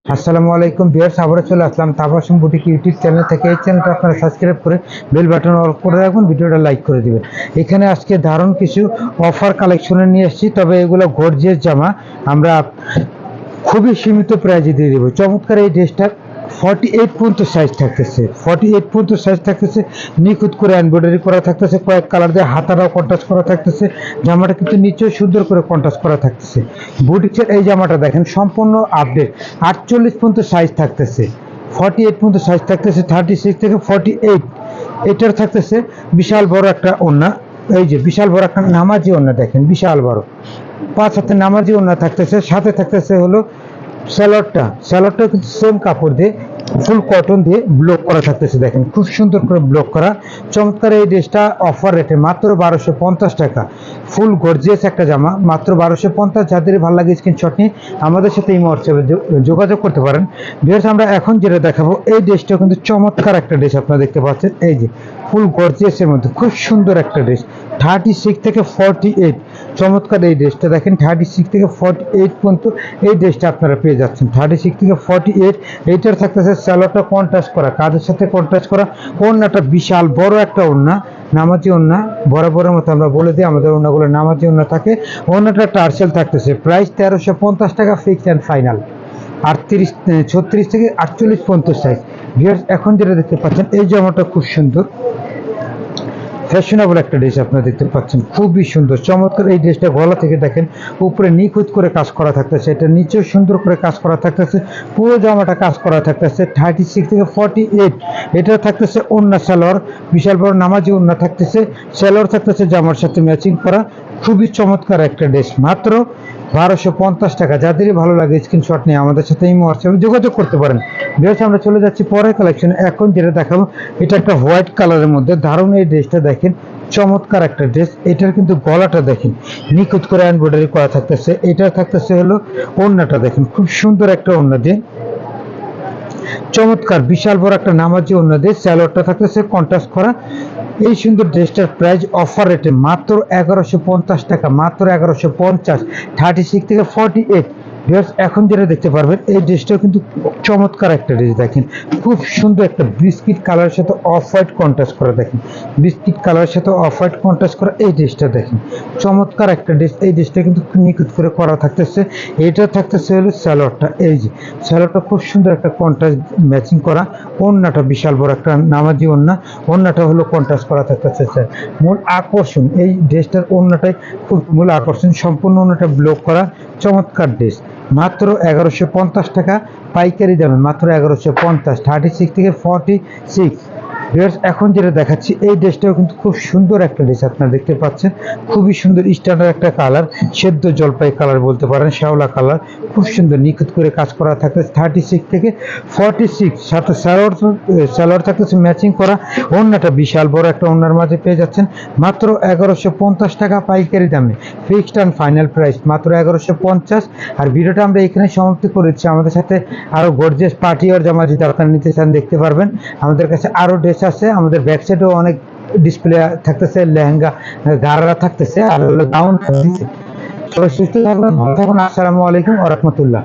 আসসালামু আলাইকুম ভিউয়ার্স, আবারও চলে আসলাম তাবাসসুম বুটিক ইউটিউব চ্যানেল থেকে। এই চ্যানেলটা আপনারা সাবস্ক্রাইব করে বেল বাটন অল করে রাখবেন, ভিডিওটা লাইক করে দিবেন। এখানে আজকে দারুণ কিছু অফার কালেকশনে নিয়ে এসেছি, তবে এগুলো গর্জিয়াস জামা আমরা খুবই সীমিত প্রাইজে দিয়ে দেবো। চমৎকার এই ড্রেসটা 48 পর্যন্ত সাইজ থাকতেছে, 48 পর্যন্ত সাইজ থাকতেছে, নিখুঁত করে এমব্রয়ডারি করা থাকতেছে, কয়েক কালার দিয়ে হাতাটাও কন্ট্রাস্ট করা থাকতেছে। জামাটা কিন্তু নিচেও সুন্দর করে কন্ট্রাস্ট করা থাকতেছে। বুটিক্সের এই জামাটা দেখেন সম্পূর্ণ আপডেট, 48 পর্যন্ত সাইজ থাকতেছে, 48 পর্যন্ত সাইজ থাকতেছে, 36 থেকে 48। এটার থাকতেছে বিশাল বড় একটা ওড়না, এই যে বিশাল বড় একটা নামাজি ওড়না দেখেন, বিশাল বড় 5 হাতে নামাজি ওড়না থাকতেছে। সাথে থাকতেছে হলো স্যালোয়ারটা কিন্তু সেম কাপড় দিয়ে ফুল কটন দিয়ে ব্লক করা থাকতেছে, দেখেন খুব সুন্দর করে ব্লক করা। চমৎকার এই ড্রেসটা অফার রেটে মাত্র 1250 টাকা। ফুল গর্জিয়াস একটা জামা, মাত্র 1250। যাদের ভালো লাগে স্ক্রিনশট নিয়ে আমাদের সাথে এই হোয়াটসঅ্যাপে যোগাযোগ করতে পারেন। ভিউয়ার্স, আমরা এখন যেটা দেখাবো এই ড্রেসটা কিন্তু চমৎকার একটা ড্রেস, আপনারা দেখতে পাচ্ছেন এই যে ফুল গর্জিয়াসের মধ্যে খুব সুন্দর একটা ড্রেস, 36 থেকে 48। চমৎকার এই ড্রেসটা দেখেন, 36 থেকে 48 পর্যন্ত এই ড্রেসটা আপনারা পেয়ে যাচ্ছেন, 36 থেকে 48। এইটার থাকতেছে স্যালোয়ারটা কন্ট্রাস্ট করা, কাজের সাথে কন্ট্রাস্ট করা। ওড়নাটা বিশাল বড় একটা ওড়না, নামাজি ওড়না, বরাবরের মতো আমরা বলে দিই আমাদের ওড়নাগুলো নামাজি ওড়না থাকে। ওড়নাটা টার্সেল থাকতেছে, প্রাইস 1350 টাকা ফিক্সড অ্যান্ড ফাইনাল। 36 থেকে 48 পর্যন্ত সাইজ। ভিউয়ার্স, এখন যেটা দেখতে পাচ্ছেন এই জামাটা খুব সুন্দর ফ্যাশনেবল একটা ড্রেস আপনারা দেখতে পাচ্ছেন, খুবই সুন্দর চমৎকার এই ড্রেসটা। গলা থেকে দেখেন উপরে নিখুঁত করে কাজ করা থাকতেছে, এটা নিচেও সুন্দর করে কাজ করা থাকতেছে, পুরো জামাটা কাজ করা থাকতেছে। 36 থেকে 48 এটা থাকতেছে ওড়না সালোয়ার, বিশাল বড় নামাজি ওড়না থাকতেছে, সালোয়ার থাকতেছে জামার সাথে ম্যাচিং করা। খুবই চমৎকার একটা ড্রেস, মাত্র 1250 টাকা। যাদেরই ভালো লাগে স্ক্রিনশট নিয়ে আমাদের সাথে এই হোয়াটসঅ্যাপে যোগাযোগ করতে পারেন। বেশ, আমরা চলে যাচ্ছি পরের কালেকশনে। এখন যেটা দেখাবো এটা একটা হোয়াইট কালারের মধ্যে দারুণ এই ড্রেসটা দেখেন, চমৎকার একটা ড্রেস। এটার কিন্তু গলাটা দেখেন নিখুঁত করে এমব্রয়ডারি করা থাকতেছে। এটা থাকতেছে হলো ওড়নাটা দেখেন, খুব সুন্দর একটা ওড়না দিয়ে চমৎকার বিশাল বড় একটা নামাজি ওড়না দিয়ে সালোয়ারটা থাকতেছে কন্ট্রাস্ট করা। এই সুন্দর ড্রেসটার প্রাইস অফার রেটে মাত্র 1150 টাকা, মাত্র 1150। 36 থেকে 48। ভিউয়ার্স, এখন যেটা দেখতে পারবেন এই ড্রেসটাও কিন্তু চমৎকার একটা ড্রেস দেখেন, খুব সুন্দর একটা বিস্কিট কালারের সাথে অফ হোয়াইট কন্ট্রাস্ট করা দেখেন, বিস্কিট কালারের সাথে অফ হোয়াইট কন্ট্রাস্ট করা এই ড্রেসটা দেখেন, চমৎকার একটা ড্রেস। এই ড্রেসটা কিন্তু নিখুঁত করে করা থাকতেছে। এটা থাকতেছে হলো স্যালোয়ারটা, এই যে স্যালোয়ারটা খুব সুন্দর একটা কন্ট্রাস্ট ম্যাচিং করা। ওড়নাটা বিশাল বড় একটা নামাজি ওড়না, ওড়নাটা হলো কন্ট্রাস্ট করা থাকতেছে। স্যার, মূল আকর্ষণ এই ড্রেসটার ওড়নাটাই খুব মূল আকর্ষণ, সম্পূর্ণ ওড়নাটা ব্লক করা চমৎকার ড্রেস, মাত্র 1150 টাকা পাইকারি দামে, মাত্র 1150। 36 থেকে 46। ভিউয়ার্স, এখন যেটা দেখাচ্ছি এই ড্রেসটাও কিন্তু খুব সুন্দর একটা ড্রেস, আপনারা দেখতে পাচ্ছেন খুবই সুন্দর স্ট্যান্ডার্ড একটা কালার, সেদ্ধ জলপাই কালার বলতে পারেন, শ্যাওলা কালার, খুব সুন্দর নিখুঁত করে কাজ করা থাকে। 36 থেকে 46 সাথে সালোয়ার থাকতেছে ম্যাচিং করা। ওড়নাটা বিশাল বড় একটা ওড়নার মাঝে পেয়ে যাচ্ছেন, মাত্র 1150 টাকা পাইকারি দামে, ফিক্সড অ্যান্ড ফাইনাল প্রাইস মাত্র 1150। আর ভিডিওটা আমরা এখানে সমাপ্তি করেছি। আমাদের সাথে আরো গর্জিয়াস পার্টি আর জামা যদি আপনারা নিতে চান দেখতে পারবেন, আমাদের কাছে আরো ড্রেস আছে। আমাদের ব্যাক সাইডেও অনেক ডিসপ্লে থাকতেছে, লেহেঙ্গা গারারা থাকতেছে, আর গাউন থাকতেছে। সবাই সুস্থ থাকবেন, ভালো থাকুন। আসসালামু আলাইকুম ওয়া রাহমাতুল্লাহ।